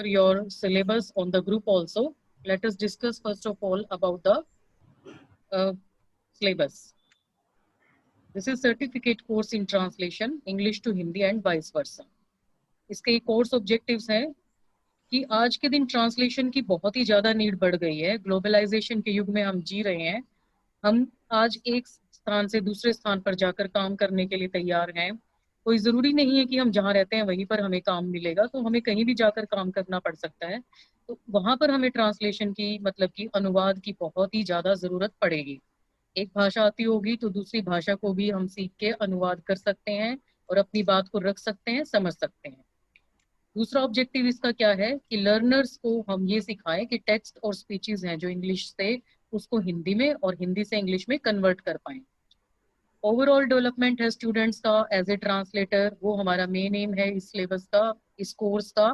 your syllabus on the group also. Let us discuss first of all about the syllabus. This is certificate course in translation, English to Hindi and vice versa. इसके course objectives हैं कि आज के दिन translation की बहुत ही ज़्यादा need बढ़ गई है। ग्लोबलाइजेशन के युग में हम जी रहे हैं। हम आज एक स्थान से दूसरे स्थान पर जाकर काम करने के लिए तैयार हैं। कोई ज़रूरी नहीं है कि हम जहाँ रहते हैं वहीं पर हमें काम मिलेगा, तो हमें कहीं भी जाकर काम करना पड़ सकता है। तो वहाँ पर हमें ट्रांसलेशन की मतलब कि अनुवाद की बहुत ही ज़्यादा ज़रूरत पड़ेगी। एक भाषा आती होगी तो दूसरी भाषा को भी हम सीख के अनुवाद कर सकते हैं और अपनी बात को रख सकते हैं, समझ सकते हैं। दूसरा ऑब्जेक्टिव इसका क्या है कि लर्नर्स को हम ये सिखाएं कि टेक्स्ट और स्पीचेस हैं जो इंग्लिश से, उसको हिंदी में और हिंदी से इंग्लिश में कन्वर्ट कर पाएं। ओवरऑल डेवलपमेंट है स्टूडेंट्स का एज ए ट्रांसलेटर, वो हमारा मेन एम है इस सिलेबस का, इस कोर्स का।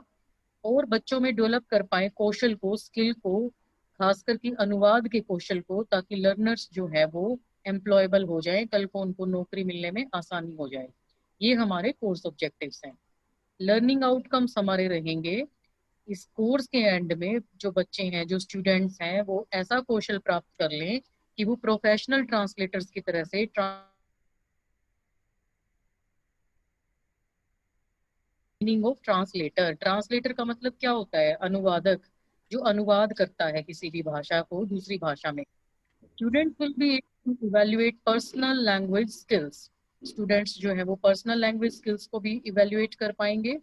और बच्चों में डेवलप कर पाए कौशल को, स्किल को, खासकर की अनुवाद के कौशल को, ताकि लर्नर्स जो है वो एम्प्लॉयबल हो जाए, कल को उनको नौकरी मिलने में आसानी हो जाए। ये हमारे कोर्स ऑब्जेक्टिव्स हैं। लर्निंग आउटकम्स हमारे रहेंगे इस कोर्स के एंड में, जो बच्चे हैं, जो स्टूडेंट्स हैं, वो ऐसा कौशल प्राप्त कर लें कि वो प्रोफेशनल ट्रांसलेटर्स की तरह से मीनिंग ऑफ ट्रांसलेटर। ट्रांसलेटर का मतलब क्या होता है? अनुवादक, जो अनुवाद करता है किसी भी भाषा को दूसरी भाषा में। Student will be able to evaluate personal language skills. Students जो है वो पर्सनल लैंग्वेज स्किल्स को भी इवैल्यूएट कर पाएंगे।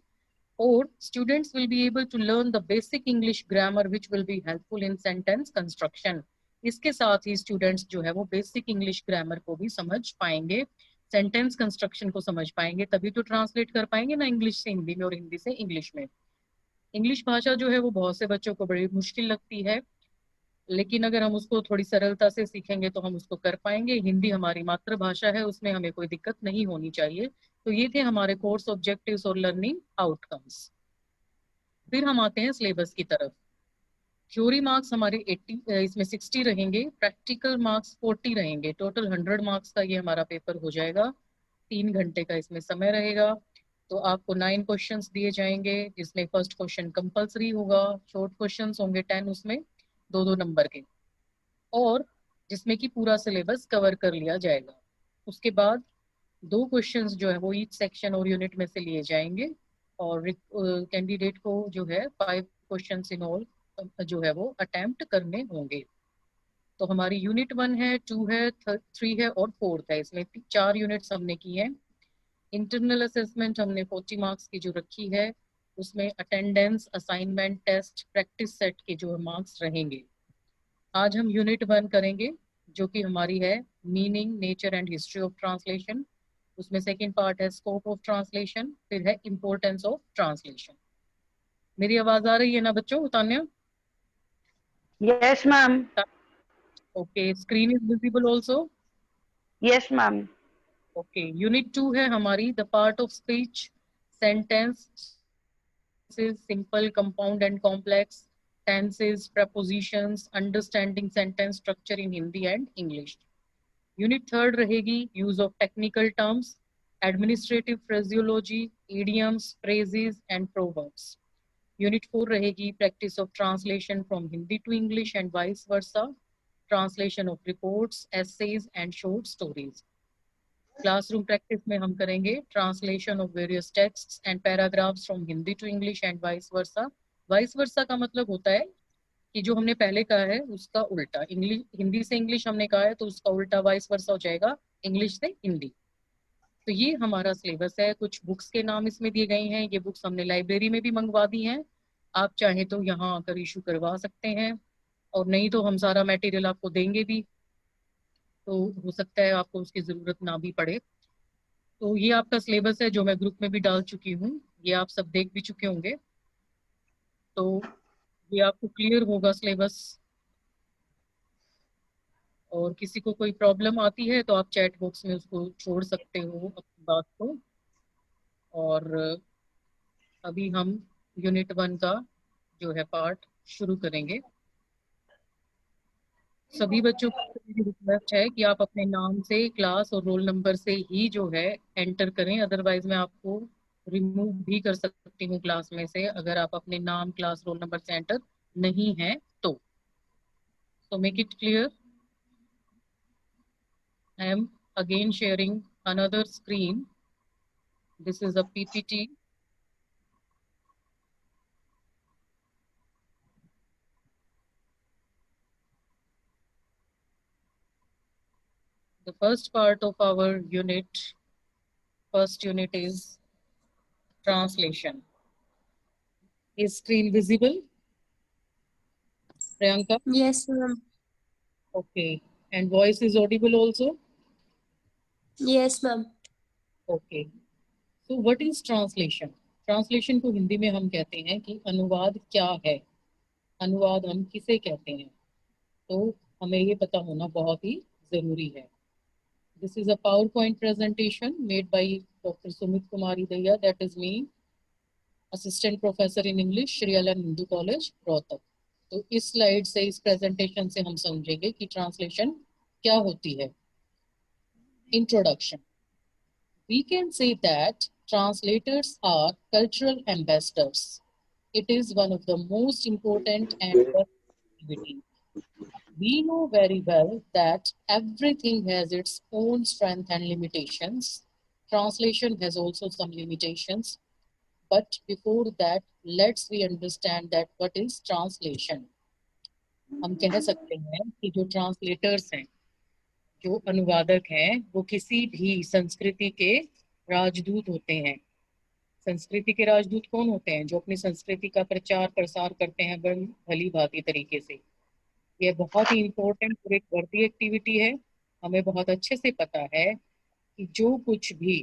और students will be able to learn the basic English grammar which will be helpful in sentence construction. इसके साथ ही स्टूडेंट्स जो है वो बेसिक इंग्लिश ग्रामर को भी समझ पाएंगे, सेंटेंस कंस्ट्रक्शन को समझ पाएंगे, तभी तो ट्रांसलेट कर पाएंगे ना इंग्लिश से हिंदी में और हिंदी से इंग्लिश में। इंग्लिश भाषा जो है वो बहुत से बच्चों को बड़ी मुश्किल लगती है, लेकिन अगर हम उसको थोड़ी सरलता से सीखेंगे तो हम उसको कर पाएंगे। हिंदी हमारी मातृभाषा है, उसमें हमें कोई दिक्कत नहीं होनी चाहिए। तो ये थे हमारे कोर्स ऑब्जेक्टिव्स और लर्निंग आउटकम्स। फिर हम आते हैं सिलेबस की तरफ। थ्योरी मार्क्स हमारे 80, इसमें 60 रहेंगे, प्रैक्टिकल मार्क्स 40 रहेंगे। टोटल 100 मार्क्स का ये हमारा पेपर हो जाएगा। 3 घंटे का इसमें समय रहेगा। तो आपको 9 क्वेश्चंस दिए जाएंगे, जिसमें फर्स्ट क्वेश्चन कंपलसरी होगा, शॉर्ट क्वेश्चंस होंगे 10, उसमें 2-2 नंबर के, और जिसमें कि पूरा सिलेबस कवर कर लिया जाएगा। उसके बाद 2 क्वेश्चंस जो है वो ईच सेक्शन और यूनिट में से लिए जाएंगे, और कैंडिडेट को जो है 5 क्वेश्चंस इन ऑल जो है वो अटेम्प्ट करने होंगे। तो हमारी यूनिट 1 है, 2 है, 3 है और 4 है। इसमें 4 यूनिट्स हमने की हैं। इंटरनल असेसमेंट हमने 40 मार्क्स की जो रखी है, उसमें attendance, assignment, test, practice set के जो मार्क्स रहेंगे। आज हम यूनिट 1 करेंगे, जो कि हमारी है meaning, nature and history of translation. उसमें सेकंड पार्ट है स्कोप ऑफ ट्रांसलेशन, फिर है इम्पोर्टेंस ऑफ ट्रांसलेशन। मेरी आवाज आ रही है ना बच्चों? Tanya? Yes, ma'am. Okay, screen is visible also? Yes, ma'am. Okay, unit 2 है हमारी the part of speech, sentence, simple, compound and complex, tenses, prepositions, understanding sentence structure in Hindi and English. Unit 3 रहेगी use of technical terms, administrative phraseology, idioms, phrases and proverbs. Unit 4 रहेगी practice of translation from Hindi to English and vice versa, translation of reports, essays and short stories. Classroom practice में हम करेंगे translation of various texts and paragraphs from Hindi to English and vice versa. Vice versa का मतलब होता है कि जो हमने पहले कहा है उसका उल्टा, इंग्लिश हिंदी से इंग्लिश हमने कहा है तो उसका उल्टा वाइस वर्सा हो जाएगा, इंग्लिश से हिंदी। तो ये हमारा सिलेबस है। कुछ बुक्स के नाम इसमें दिए गए हैं, ये बुक्स हमने लाइब्रेरी में भी मंगवा दी हैं। आप चाहें तो यहाँ आकर इशू करवा सकते हैं, और नहीं तो हम सारा मटेरियल आपको देंगे भी, तो हो सकता है आपको उसकी जरूरत ना भी पड़े। तो ये आपका सिलेबस है जो मैं ग्रुप में भी डाल चुकी हूँ, ये आप सब देख भी चुके होंगे। तो ये आपको क्लियर होगा सिलेबस। और किसी को कोई प्रॉब्लम आती है तो आप चैट बॉक्स में उसको छोड़ सकते हो अपनी बात को। और अभी हम यूनिट 1 का जो है पार्ट शुरू करेंगे। सभी बच्चों को मेरी रिक्वेस्ट है कि आप अपने नाम से, क्लास और रोल नंबर से ही जो है एंटर करें, अदरवाइज मैं आपको रिमूव भी कर सकती हूँ क्लास में से, अगर आप अपने नाम, क्लास, रोल नंबर से एंटर नहीं है तो make it clear. I am again sharing another screen. This is a PPT. The first part of our unit, first unit is translation. Is screen visible, Priyanka? Yes, ma'am. Okay. And voice is audible also? Yes, ma'am. Okay. So what is translation? Translation को हिंदी में हम कहते हैं कि अनुवाद क्या है, अनुवाद हम किसे कहते हैं, तो हमें ये पता होना बहुत ही जरूरी है। This is a PowerPoint presentation made by Dr. Sumit Kumari Daya, that is me, Assistant Professor in English, Shri Alan Hindu College, Rohtak। तो इस स्लाइड से, इस प्रेजेंटेशन से हम समझेंगे कि ट्रांसलेशन क्या होती है। Introduction. We can say that translators are cultural ambassadors. It is one of the most important and activity. We know very well that everything has its own strength and limitations. Translation has also some limitations. But before that, let's we understand that what is translation. हम कह सकते हैं कि जो translators हैं, जो अनुवादक हैं, वो किसी भी संस्कृति के राजदूत होते हैं। संस्कृति के राजदूत कौन होते हैं? जो अपनी संस्कृति का प्रचार प्रसार करते हैं भली भांति तरीके से। यह बहुत ही इंपॉर्टेंट और एक बढ़ती एक्टिविटी है। हमें बहुत अच्छे से पता है कि जो कुछ भी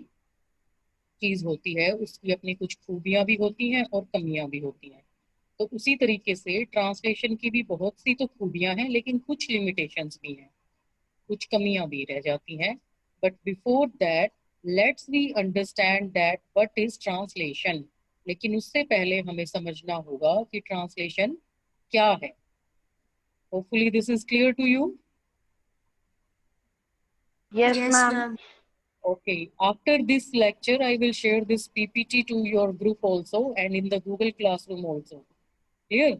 चीज होती है उसकी अपनी कुछ खूबियां भी होती हैं और कमियां भी होती हैं। तो उसी तरीके से ट्रांसलेशन की भी बहुत सी तो खूबियां हैं, लेकिन कुछ लिमिटेशंस भी हैं, कुछ कमियां भी रह जाती हैं। But before that, let's we understand that what is translation. लेकिन उससे पहले हमें समझना होगा कि ट्रांसलेशन क्या है। Hopefully this is clear to you. Yes, Yes, ma'am. ma'am. Okay, after this lecture, I will share this PPT to your group also and in the Google Classroom also. Clear?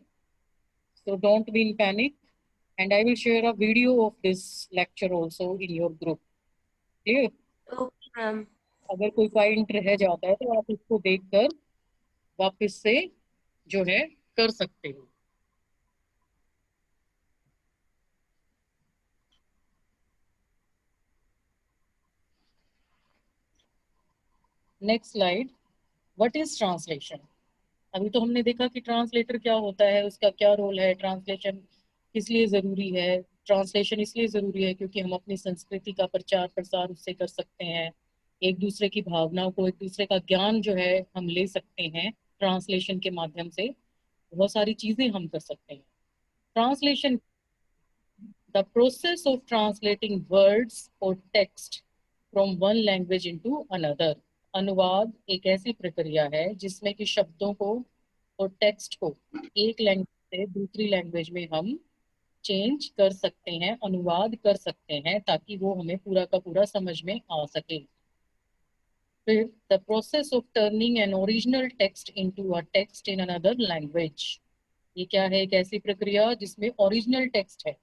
So don't be in panic. And I will share a video of this lecture also in your group. Clear? Okay, ma'am. अगर कोई point रह जाता है तो आप इसको देखकर वापस से जो है कर सकते हो। Next slide. What is translation? अभी तो हमने देखा कि ट्रांसलेटर क्या होता है, उसका क्या रोल है, ट्रांसलेशन किस लिए जरूरी है। ट्रांसलेशन इसलिए जरूरी है क्योंकि हम अपनी संस्कृति का प्रचार प्रसार उससे कर सकते हैं। एक दूसरे की भावनाओं को, एक दूसरे का ज्ञान जो है हम ले सकते हैं ट्रांसलेशन के माध्यम से। बहुत सारी चीजें हम कर सकते हैं। Translation, the process of translating words और text from one language into another. अनुवाद एक ऐसी प्रक्रिया है जिसमें कि शब्दों को और टेक्स्ट को एक लैंग्वेज से दूसरी लैंग्वेज में हम चेंज कर सकते हैं, अनुवाद कर सकते हैं, ताकि वो हमें पूरा का पूरा समझ में आ सके। फिर the process of turning an original text into a text in another language. ये क्या है? एक ऐसी प्रक्रिया जिसमें ओरिजिनल टेक्स्ट है,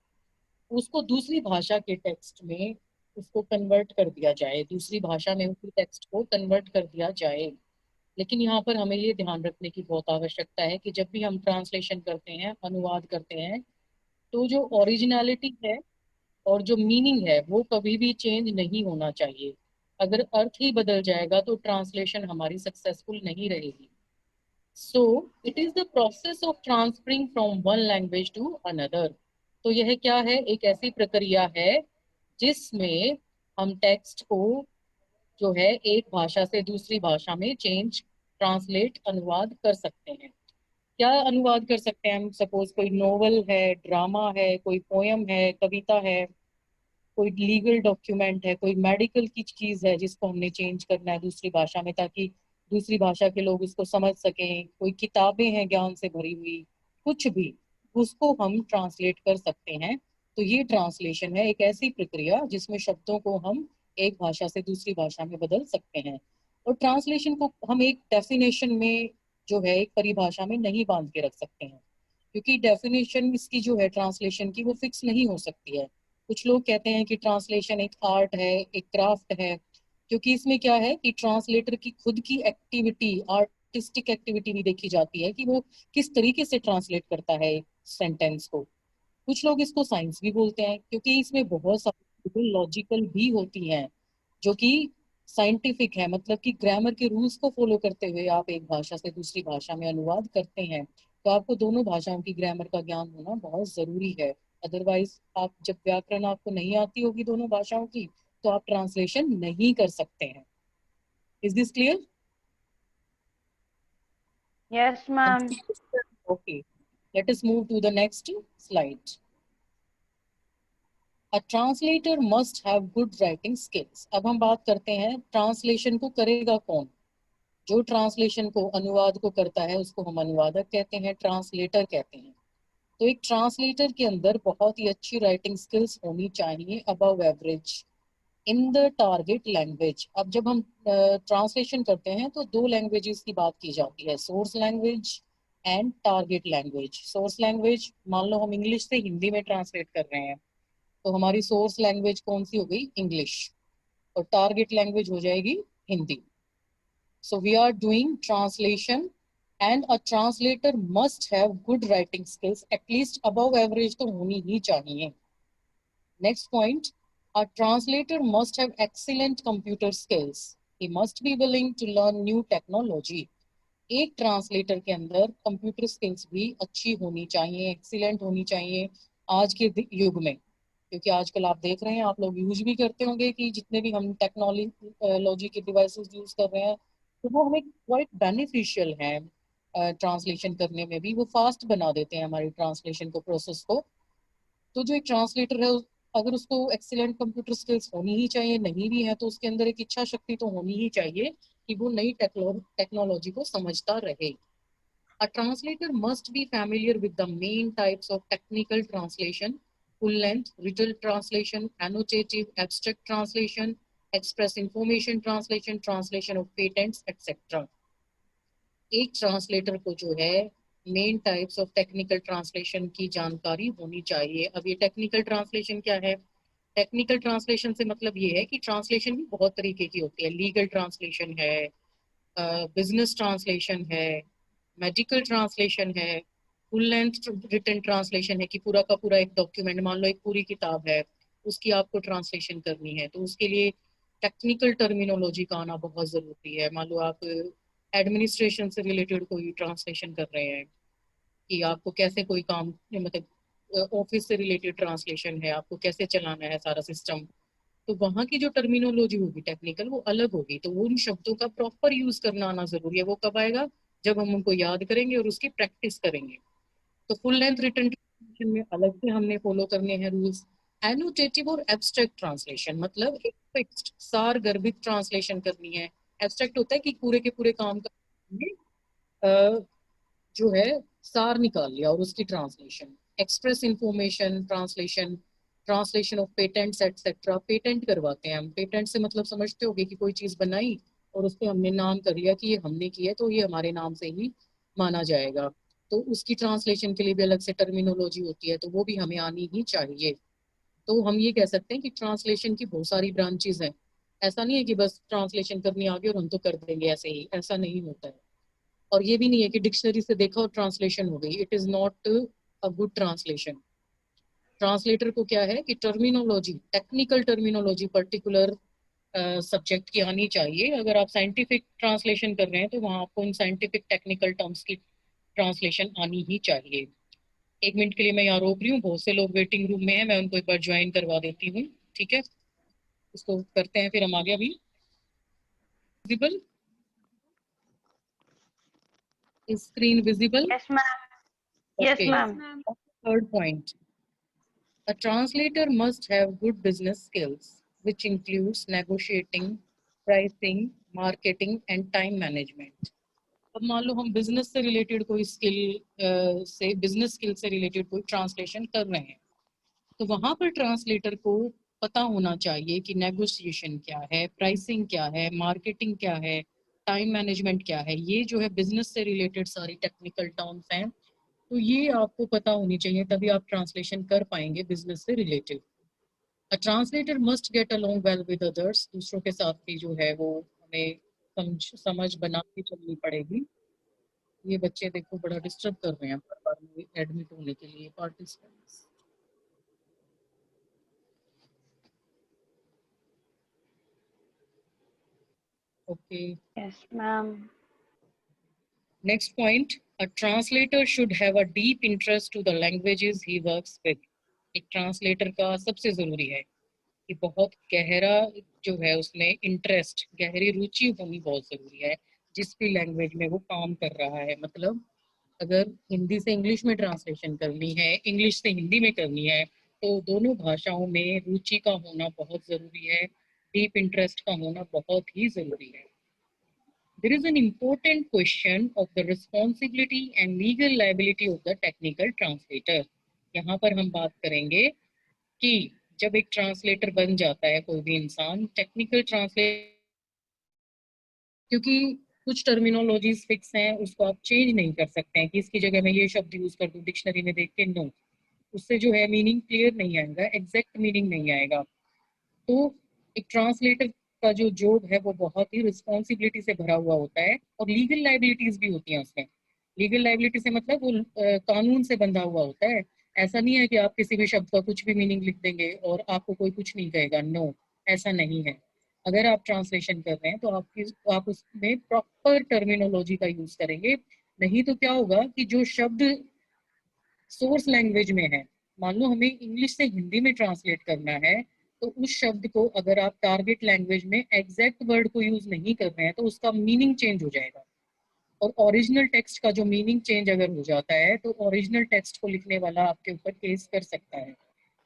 उसको दूसरी भाषा के टेक्स्ट में उसको कन्वर्ट कर दिया जाए, दूसरी भाषा में उसी टेक्स्ट को कन्वर्ट कर दिया जाए। लेकिन यहाँ पर हमें ये ध्यान रखने की बहुत आवश्यकता है कि जब भी हम ट्रांसलेशन करते हैं, अनुवाद करते हैं, तो जो ओरिजिनलिटी है और जो मीनिंग है वो कभी भी चेंज नहीं होना चाहिए। अगर अर्थ ही बदल जाएगा तो ट्रांसलेशन हमारी सक्सेसफुल नहीं रहेगी। So it is the process of transferring from one language to another. तो यह क्या है? एक ऐसी प्रक्रिया है जिसमें हम टेक्स्ट को जो है एक भाषा से दूसरी भाषा में चेंज, ट्रांसलेट, अनुवाद कर सकते हैं। क्या अनुवाद कर सकते हैं हम? सपोज कोई नोवेल है, ड्रामा है, कोई पोयम है, कविता है, कोई लीगल डॉक्यूमेंट है, कोई मेडिकल की चीज है जिसको हमने चेंज करना है दूसरी भाषा में ताकि दूसरी भाषा के लोग उसको समझ सकें। कोई किताबें हैं ज्ञान से भरी हुई, कुछ भी, उसको हम ट्रांसलेट कर सकते हैं। तो ये ट्रांसलेशन है, एक ऐसी प्रक्रिया जिसमें शब्दों को हम एक भाषा से दूसरी भाषा में बदल सकते हैं। और ट्रांसलेशन को हम एक डेफिनेशन में जो है एक परिभाषा में नहीं बांध के रख सकते हैं, क्योंकि डेफिनेशन इसकी जो है ट्रांसलेशन की वो फिक्स नहीं हो सकती है। कुछ लोग कहते हैं कि ट्रांसलेशन एक आर्ट है, एक क्राफ्ट है, क्योंकि इसमें क्या है कि ट्रांसलेटर की खुद की एक्टिविटी, आर्टिस्टिक एक्टिविटी भी देखी जाती है कि वो किस तरीके से ट्रांसलेट करता है एक सेंटेंस को। कुछ लोग इसको साइंस भी बोलते हैं, क्योंकि इसमें बहुत सारी लॉजिकल भी होती हैं जो कि साइंटिफिक है, मतलब कि ग्रामर के रूल्स को फॉलो करते हुए आप एक भाषा से दूसरी भाषा में अनुवाद करते हैं। तो आपको दोनों भाषाओं की ग्रामर का ज्ञान होना बहुत जरूरी है। अदरवाइज आप जब व्याकरण आपको नहीं आती होगी दोनों भाषाओं की, तो आप ट्रांसलेशन नहीं कर सकते हैं। Is this clear? Yes, ma'am. Okay, let us move to the next slide. A translator must have good writing skills. अब हम बात करते हैं ट्रांसलेशन को करेगा कौन। जो ट्रांसलेशन को, अनुवाद को करता है उसको हम अनुवादक कहते हैं, ट्रांसलेटर कहते हैं। तो एक ट्रांसलेटर के अंदर बहुत ही अच्छी राइटिंग स्किल्स होनी चाहिए, above average in the target language. अब जब हम ट्रांसलेशन करते हैं तो दो लैंग्वेजेस की बात की जाती है, source language and target language. Source language, मान लो हम इंग्लिश से हिंदी में ट्रांसलेट कर रहे हैं, तो हमारी सोर्स लैंग्वेज कौन सी हो गई? इंग्लिश। और टारगेट लैंग्वेज हो जाएगी Hindi. So we are doing translation, and a translator must have good writing skills, at least above average तो होनी ही चाहिए। Next point, a translator must have excellent computer skills. He must be willing to learn new technology. एक translator के अंदर computer skills भी अच्छी होनी चाहिए, एक्सीलेंट होनी चाहिए आज के युग में। क्योंकि आजकल आप देख रहे हैं, आप लोग यूज भी करते होंगे कि जितने भी हम टेक्नोलॉजी के डिवाइसेस यूज कर रहे हैं, तो वो हमें क्वाइट बेनिफिशियल है। ट्रांसलेशन करने में भी वो फास्ट बना देते हैं हमारी ट्रांसलेशन को, प्रोसेस को। तो जो एक ट्रांसलेटर है अगर उसको एक्सीलेंट कंप्यूटर स्किल्स होनी ही चाहिए, नहीं भी है तो उसके अंदर एक इच्छा शक्ति तो होनी ही चाहिए कि वो नई टेक्नोलॉजी को समझता रहे। A translator must be familiar with the main types of technical translation: full length, written translation, annotative, abstract translation, express information translation, translation of patents, etc. एक ट्रांसलेटर को जो है main types of technical translation की जानकारी होनी चाहिए। अब ये टेक्निकल ट्रांसलेशन क्या है? टेक्निकल ट्रांसलेशन से मतलब ये है कि ट्रांसलेशन भी बहुत तरीके की होती है। लीगल ट्रांसलेशन है, बिजनेस ट्रांसलेशन है, मेडिकल ट्रांसलेशन है, फुल लेंथ रिटन ट्रांसलेशन है कि पूरा का पूरा एक डॉक्यूमेंट, मान लो एक पूरी किताब है, उसकी आपको ट्रांसलेशन करनी है, तो उसके लिए टेक्निकल टर्मिनोलॉजी का आना बहुत जरूरी है। मान लो आप एडमिनिस्ट्रेशन से रिलेटेड कोई ट्रांसलेशन कर रहे हैं कि आपको कैसे कोई काम, मतलब ऑफिस से रिलेटेड ट्रांसलेशन है, आपको कैसे चलाना है सारा सिस्टम, तो वहाँ की जो टर्मिनोलॉजी होगी टेक्निकल वो अलग होगी। तो वो उन शब्दों का प्रॉपर यूज करना आना जरूरी है। वो कब आएगा? जब हम उनको याद करेंगे और उसकी प्रैक्टिस करेंगे। तो फुल लेंथ रिटन ट्रांसलेशन में अलग से हमने फॉलो करने हैं रूल्स। एनोटेटिव और एब्स्ट्रैक्ट ट्रांसलेशन मतलब एक फिक्स्ड सार गर्भित ट्रांसलेशन करनी है। एब्स्ट्रैक्ट होता है कि पूरे के पूरे काम का जो है सार निकाल लिया और उसकी translation. Express information translation, translation of patents etcetera. Patent करवाते हैं हम, पेटेंट से मतलब समझते होगे कि कोई चीज बनाई और उस पर हमने नाम कर लिया कि ये हमने किया, तो ये हमारे नाम से ही माना जाएगा। तो उसकी ट्रांसलेशन के लिए भी अलग से टर्मिनोलॉजी होती है, तो वो भी हमें आनी ही चाहिए। तो हम ये कह सकते हैं कि ट्रांसलेशन की बहुत सारी ब्रांचेस हैं। ऐसा नहीं है कि बस ट्रांसलेशन करनी आ गई और हम तो कर देंगे ऐसे ही, ऐसा नहीं होता है। और ये भी नहीं है कि डिक्शनरी से देखा और ट्रांसलेशन हो गई। It is not a good translation. Translator को क्या है कि terminology, technical terminology particular subject की आनी चाहिए। अगर आप साइंटिफिक ट्रांसलेशन कर रहे हैं तो वहां आपको इन साइंटिफिक टेक्निकल टर्म्स की ट्रांसलेशन आनी ही चाहिए। एक मिनट के लिए मैं यहाँ रोक रही हूँ, बहुत से लोग वेटिंग रूम में हैं, मैं उनको एक बार ज्वाइन करवा देती हूँ। ठीक है, इसको करते हैं फिर हम आगे। अभी visible, screen visible? Yes, ma'am. Yes, okay, ma'am. Third point, a translator must have good business skills, which includes negotiating, pricing, marketing and time management. अब मान लो हम बिजनेस से रिलेटेड कोई स्किल से, बिजनेस स्किल से रिलेटेड कोई translation कर रहे हैं, तो वहां पर ट्रांसलेटर को पता होना चाहिए कि नेगोशिएशन क्या है, प्राइसिंग क्या है, मार्केटिंग क्या है, टाइम मैनेजमेंट क्या है। ये जो है बिजनेस से रिलेटेड सारी टेक्निकल टर्म्स हैं, तो ये आपको पता होनी चाहिए, तभी आप ट्रांसलेशन कर पाएंगे बिजनेस से related. A translator must get along well with others, दूसरों के साथ भी जो है वो हमें समझ बना के चलनी पड़ेगी। ये बच्चे देखो बड़ा डिस्टर्ब कर रहे हैं बार बार एडमिट होने के लिए participants. Okay, Yes, ma'am. next point, a translator should have a deep interest to the languages he works with. एक ट्रांसलेटर का सबसे जरूरी है कि बहुत गहरा जो है उसमें इंटरेस्ट, गहरी रुचि होनी बहुत जरूरी है जिस भी लैंग्वेज में वो काम कर रहा है। मतलब अगर हिंदी से इंग्लिश में ट्रांसलेशन करनी है, इंग्लिश से हिंदी में करनी है, तो दोनों भाषाओं में रुचि का होना बहुत जरूरी है, डीप इंटरेस्ट का होना बहुत ही जरूरी है। There is an important question of the responsibility and legal liability of the technical translator. यहाँ पर हम बात करेंगे कि जब एक ट्रांसलेटर बन जाता है कोई भी इंसान, टेक्निकल ट्रांसलेटर, क्योंकि कुछ टर्मिनोलॉजीज फिक्स हैं, उसको आप चेंज नहीं कर सकते हैं कि इसकी जगह मैं ये शब्द यूज कर दूं डिक्शनरी में देख के, नो, उससे जो है मीनिंग क्लियर नहीं आएगा, एग्जैक्ट मीनिंग नहीं आएगा। तो एक ट्रांसलेटर का जो जॉब है वो बहुत ही रिस्पॉन्सिबिलिटी से भरा हुआ होता है, और लीगल लाइबिलिटीज भी होती हैं उसमें। लीगल लाइबिलिटी से मतलब वो कानून से बंधा हुआ होता है। ऐसा नहीं है कि आप किसी भी शब्द का कुछ भी मीनिंग लिख देंगे और आपको कोई कुछ नहीं कहेगा, नो, ऐसा नहीं है। अगर आप ट्रांसलेशन कर रहे हैं तो आप उसमें प्रॉपर टर्मिनोलॉजी का यूज करेंगे, नहीं तो क्या होगा कि जो शब्द सोर्स लैंग्वेज में है, मान लो हमें इंग्लिश से हिंदी में ट्रांसलेट करना है, तो उस शब्द को अगर आप टारगेट लैंग्वेज में एग्जैक्ट वर्ड को यूज नहीं कर रहे हैं तो उसका मीनिंग चेंज हो जाएगा। और ओरिजिनल टेक्स्ट का जो मीनिंग चेंज अगर हो जाता है तो ओरिजिनल टेक्स्ट को लिखने वाला आपके ऊपर केस कर सकता है।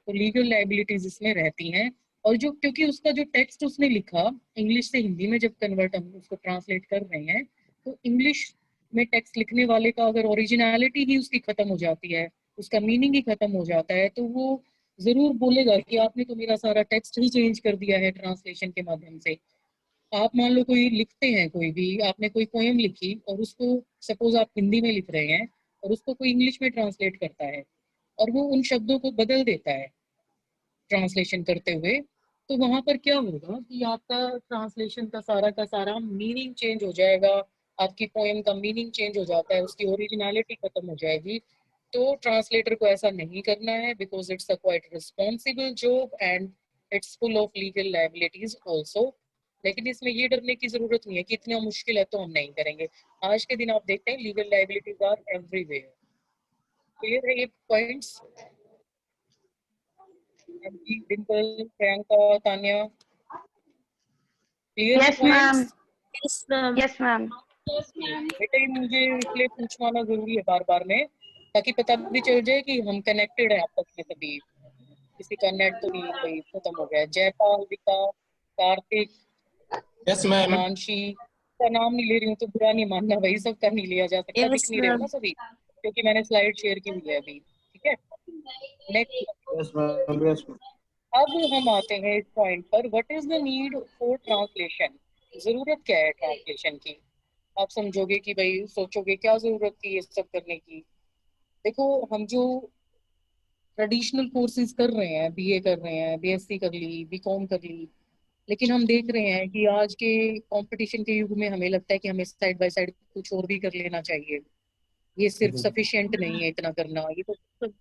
तो लीगल लाइबिलिटीज इसमें रहती हैं। और जो क्योंकि उसका जो टेक्स्ट उसने लिखा, इंग्लिश से हिंदी में जब कन्वर्ट हम उसको ट्रांसलेट कर रहे हैं, तो इंग्लिश में टेक्स्ट लिखने वाले का अगर ओरिजिनलिटी ही उसकी खत्म हो जाती है, उसका मीनिंग ही खत्म हो जाता है, तो वो जरूर बोलेगा कि आपने तो मेरा सारा टेक्स्ट ही चेंज कर दिया है ट्रांसलेशन के माध्यम से। आप मान लो कोई लिखते हैं, कोई भी आपने कोई पोएम लिखी और उसको सपोज आप हिंदी में लिख रहे हैं और उसको कोई इंग्लिश में ट्रांसलेट करता है और वो उन शब्दों को बदल देता है ट्रांसलेशन करते हुए, तो वहां पर क्या होगा कि आपका ट्रांसलेशन का सारा मीनिंग चेंज हो जाएगा। आपकी पोएम का मीनिंग चेंज हो जाता है, उसकी ओरिजिनलिटी खत्म हो जाएगी। तो ट्रांसलेटर को ऐसा नहीं करना है, because it's a quite responsible job and it's full of legal liabilities also. लेकिन इसमें ये डरने की जरूरत नहीं है कि इतना मुश्किल है तो हम नहीं करेंगे। आज के दिन आप देखते हैं legal liabilities are everywhere. Clear है ये पॉइंट्स? डिम्पल, प्रियंका, तान्या, क्लियर है Yes, points? ma'am. Yes, ma'am. Yes, ma'am. बेटा ये मुझे इसलिए पूछवाना जरूरी है बार बार में, ताकि पता भी चल जाए कि हम कनेक्टेड हैं आपस में सभी, किसी का नेट तो नहीं भाई खत्म हो गया है। जयपाल, विका, कार्तिक, यस मैम। हिमांशी का नाम नहीं ले रही हूँ तो बुरा नहीं मानना भाई, सबका नहीं लिया जा सकता, दिख Yes, नहीं रहे हो ना ma'am. सभी, क्योंकि मैंने स्लाइड शेयर की हुई है अभी। ठीक है, next. Yes ma'am. Yes ma'am. अब हम आते हैं इस पॉइंट पर, what is the need for translation? जरूरत क्या है ट्रांसलेशन की? आप समझोगे कि भाई, सोचोगे क्या जरूरत थी ये सब करने की। देखो, हम जो ट्रेडिशनल कोर्सेज कर रहे हैं, बीए कर रहे हैं, बीएससी कर ली, बीकॉम कर ली, लेकिन हम देख रहे हैं कि आज के कंपटीशन के युग में हमें लगता है कि हमें साइड बाय साइड कुछ और भी कर लेना चाहिए। ये सिर्फ सफिशिएंट नहीं है इतना करना। ये तो सब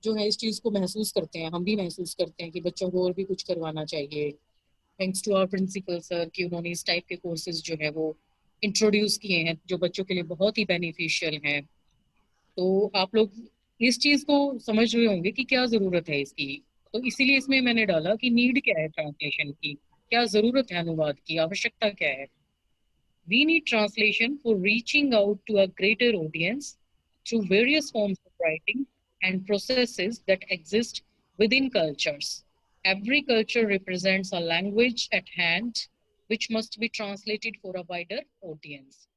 जो है इस चीज को महसूस करते हैं, हम भी महसूस करते हैं कि बच्चों को और भी कुछ करवाना चाहिए। Thanks to our principal sir कि उन्होंने इस टाइप के कोर्सेज जो है वो इंट्रोड्यूस किए हैं, जो बच्चों के लिए बहुत ही बेनिफिशियल हैं। तो आप लोग इस चीज को समझ रहे होंगे कि क्या जरूरत है इसकी। तो इसीलिए इसमें मैंने डाला कि नीड क्या है ट्रांसलेशन की, क्या जरूरत है, अनुवाद की आवश्यकता क्या है। We need translation for reaching out to a greater audience through various forms of writing and processes that exist within cultures. Every culture represents a language at hand which must be translated for a wider audience.